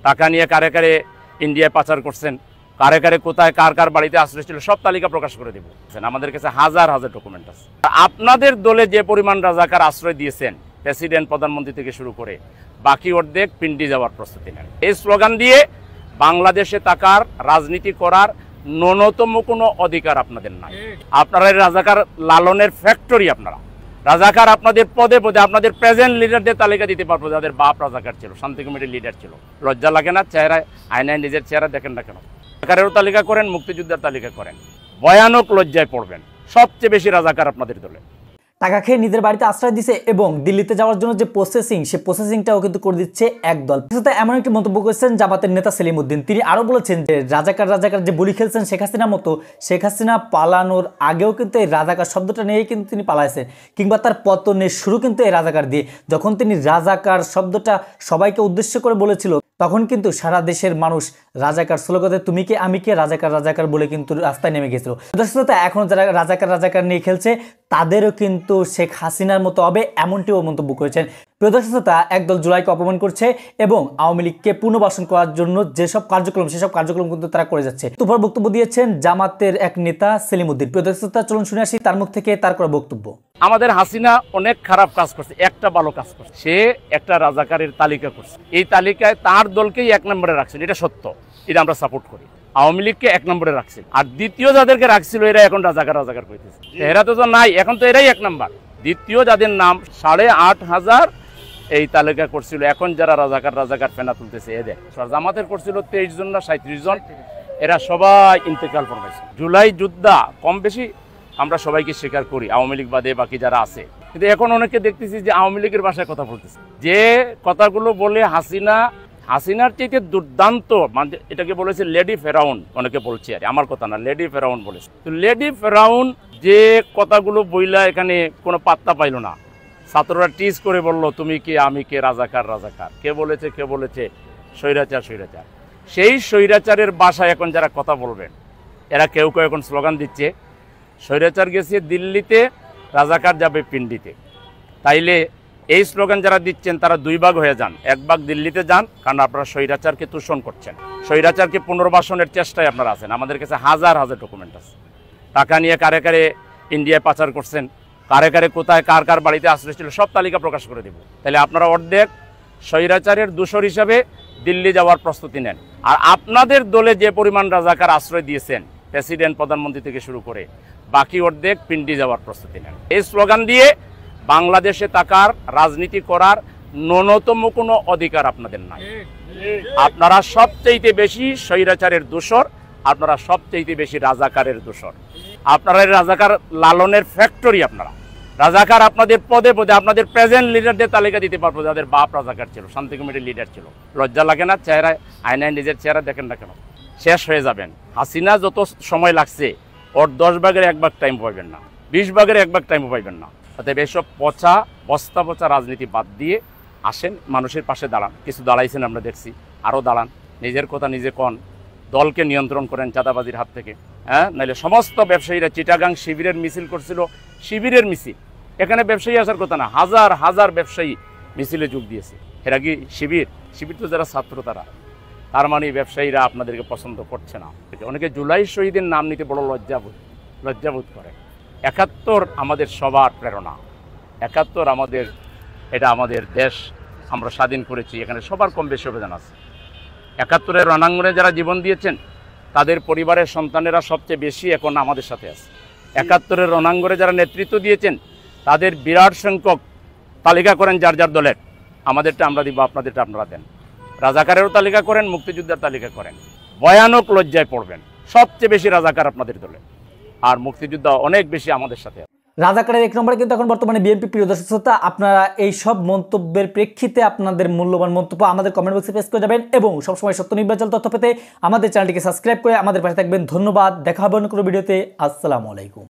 টাকা নিয়ে কারে কারে ইন্ডিয়ায় পাচার করছেন, কারে কারে কোথায় কার কার বাড়িতে আশ্রয় ছিল, সব তালিকা প্রকাশ করে দেব। আমাদের কাছে হাজার হাজার ডকুমেন্ট আছে। আপনাদের দলে যে পরিমাণ রাজাকার আশ্রয় দিয়েছেন, প্রেসিডেন্ট প্রধানমন্ত্রী থেকে শুরু করে বাকি অর্ধেক পিন্ডি যাওয়ার প্রস্তুতি নেন। এই স্লোগান দিয়ে বাংলাদেশে থাকার, রাজনীতি করার ন্যূনতম কোনো অধিকার আপনাদের নাই। আপনারা রাজাকার লালনের ফ্যাক্টরি। আপনারা রাজাকার আপনাদের পদে পদে আপনাদের প্রেজেন্ট লিডারদের তালিকা দিতে পারবো, যাদের বাপ রাজাকার ছিল, শান্তি কমিটির লিডার ছিল। লজ্জা লাগে না? চেহারায় আয়নায় নিজের চেহারা দেখেন না কেন? রাজাকারেরও তালিকা করেন, মুক্তিযোদ্ধার তালিকা করেন, ভয়ানক লজ্জায় পড়বেন। সবচেয়ে বেশি রাজাকার আপনাদের দলে। টাকা খেয়ে নিজের বাড়িতে আশ্রয় দিছে এবং দিল্লিতে যাওয়ার জন্য যে প্রসেসিং, সে প্রসেসিংটাও কিন্তু করে দিচ্ছে একদল। এমন একটি মন্তব্য করেছেন জামাতের নেতা সেলিম উদ্দিন। তিনি আরো বলেছেন যে রাজাকার যে বলি খেলছেন শেখ হাসিনার মতো, শেখ হাসিনা পালানোর আগেও কিন্তু এই রাজাকার শব্দটা নিয়েই কিন্তু তিনি পালাইছেন, কিংবা তার পতনের শুরু কিন্তু এই রাজাকার দিয়ে। যখন তিনি রাজাকার শব্দটা সবাইকে উদ্দেশ্য করে বলেছিল, তখন কিন্তু সারা দেশের মানুষ রাজাকার স্লোগানে তুমি কে আমি কে, রাজাকার রাজাকার বলে কিন্তু রাস্তায় নেমে গেছিল। এখন যারা রাজাকার নিয়ে খেলছে, তাদেরও কিন্তু শেখ হাসিনার মতো হবে, এমনটিও মন্তব্য করেছেন। প্রদর্শিতা একদল জুলাইকে অপমান করছে এবং আওয়ামী লীগকে পুনর্বাসন করার জন্য যেসব কার্যক্রম, সেসব কার্যক্রম কিন্তু তারা করে যাচ্ছে। দুপুর বক্তব্য দিয়েছেন জামাতের এক নেতা সেলিম উদ্দিন। প্রদর্শিতা চলুন শুনে আসি তার মুখ থেকে তার করা বক্তব্য। আমাদের হাসিনা অনেক খারাপ কাজ করছে, একটা ভালো কাজ করছে। সে একটা রাজাকারের তালিকা করছে, এই তালিকায় তার দলকেই 1 নম্বরে রাখছেন, এটা সত্য, এটা আমরা সাপোর্ট করি। আওয়ামী লীগকে 1 নম্বরে রাখছেন, আর দ্বিতীয় যাদেরকে রাখছিল এরা এখন রাজাকার করতেছে। এরা তো নাই, এখন তো এরাই 1 নম্বর। দ্বিতীয় যাদের নাম 8,500 এই তালিকা করছিল, এখন যারা রাজাকার ফেনা তুলতেছে এদের। জামাতের করছিল 23 জন না 37 জন, এরা সবাই ইন্তেকাল ফরমাইছে। জুলাই যোদ্ধা কম বেশি আমরা সবাইকে স্বীকার করি, আওয়ামী লীগ বাদে বাকি যারা আছে। কিন্তু এখন অনেকে দেখতেছি যে আওয়ামী লীগের ভাষায় কথা বলতেছে, যে কথাগুলো বলে হাসিনার চাইতে দুর্দান্ত, মানে এটাকে বলেছে লেডি ফেরাউন, অনেকে বলছে, আর আমার কথা না, লেডি ফেরাউন বলেছে। তো লেডি ফেরাউন যে কথাগুলো বইলা এখানে কোনো পাত্তা পাইল না। ছাত্ররা টিজ করে বলল তুমি কে আমি কে, রাজাকার। কে বলেছে স্বৈরাচার। সেই স্বৈরাচারের ভাষায় এখন যারা কথা বলবেন, এরা কেউ এখন স্লোগান দিচ্ছে স্বৈরাচার গেছে দিল্লিতে, রাজাকার যাবে পিন্ডিতে। তাইলে এই স্লোগান যারা দিচ্ছেন তারা 2 ভাগ হয়ে যান। 1 ভাগ দিল্লিতে যান, কারণ আপনারা স্বৈরাচারকে তুষণ করছেন, স্বৈরাচারকে পুনর্বাসনের চেষ্টায় আপনারা আছেন। আমাদের কাছে হাজার হাজার ডকুমেন্ট আছে। টাকা নিয়ে কারে কারে ইন্ডিয়ায় পাচার করছেন, কারে কারে কোথায় কার কার বাড়িতে আশ্রয় ছিল, সব তালিকা প্রকাশ করে দেব। তাহলে আপনারা অর্ধেক স্বৈরাচারের দূষর হিসাবে দিল্লি যাওয়ার প্রস্তুতি নেন। আর আপনাদের দলে যে পরিমাণ রাজাকার আশ্রয় দিয়েছেন, প্রেসিডেন্ট প্রধানমন্ত্রী থেকে শুরু করে বাকি অর্ধেক পিন্ডি যাওয়ার প্রস্তুতি নেন। এই স্লোগান দিয়ে বাংলাদেশে থাকার, রাজনীতি করার ন্যূনতম কোনো অধিকার আপনাদের নাই। আপনারা সবচেয়ে বেশি স্বৈরাচারের দূষর, আপনারা সবচেয়ে বেশি রাজাকারের দূষর। আপনারা রাজাকার লালনের ফ্যাক্টরি। আপনারা রাজাকার আপনাদের পদে পদে আপনাদের প্রেজেন্ট লিডারদের তালিকা দিতে পারবো, যাদের বাপ রাজাকার ছিল, শান্তি কমিটির লিডার ছিল। লজ্জা লাগে না? চেহারায় আয়নায় নিজের চেহারা দেখেন না কেন? শেষ হয়ে যাবেন। হাসিনা যত সময় লাগছে, ওর 10 ভাগের 1 ভাগ টাইম পাইবেন না, 20 ভাগের 1 ভাগ টাইম পাইবেন না। অতএব এসব বস্তা পচা রাজনীতি বাদ দিয়ে আসেন, মানুষের পাশে দাঁড়ান। কিছু দাঁড়াইছেন আমরা দেখছি, আরও দাঁড়ান, নিজের কথা নিজে কন, দলকে নিয়ন্ত্রণ করেন চাঁদাবাজির হাত থেকে। নাইলে সমস্ত ব্যবসায়ীরা চিটাগাং শিবিরের মিছিল করছিল, শিবিরের মিছিল, এখানে ব্যবসায়ী আসার কথা না, হাজার হাজার ব্যবসায়ী মিছিলে যোগ দিয়েছে। এরা কি শিবির তো যারা ছাত্র তার মানে ব্যবসায়ীরা আপনাদেরকে পছন্দ করছে না। অনেকে জুলাই শহীদের নাম নিতে বড় লজ্জাবোধ করে। 71 আমাদের সবার প্রেরণা, 71 এটা আমাদের দেশ, আমরা স্বাধীন করেছি, এখানে সবার কম বেশি অবদান আছে। 71-এর রণাঙ্গনে যারা জীবন দিয়েছেন, তাদের পরিবারের সন্তানেরা সবচেয়ে বেশি এখন আমাদের সাথে আছে। 71-এর রণাঙ্গনে যারা নেতৃত্ব দিয়েছেন, তাদের বিরাট সংখ্যক তালিকা করেন যার দলের। আমাদেরটা আমরা দিব, আপনাদেরটা আপনারা দেন। রাজাকারেরও তালিকা করেন, মুক্তিযোদ্ধার তালিকা করেন, ভয়ানক লজ্জায় পড়বেন। সবচেয়ে বেশি রাজাকার আপনাদের দলে, আর মুক্তিযোদ্ধা অনেক বেশি আমাদের সাথে। রাজাকারের 1 নম্বরে কিন্তু এখন বর্তমানে বিএনপি। প্রিয় দর্শক শ্রোতা, আপনারা এই সব মন্তব্যের প্রেক্ষিতে আপনাদের মূল্যবান মন্তব্য আমাদের কমেন্ট বক্সে পেশ করে যাবেন এবং সবসময় সত্য নির্বাচন তথ্য পেতে আমাদের চ্যানেলটিকে সাবস্ক্রাইব করে আমাদের পাশে থাকবেন। ধন্যবাদ। দেখা হবে অন্য কোনো ভিডিওতে। আসসালামু আলাইকুম।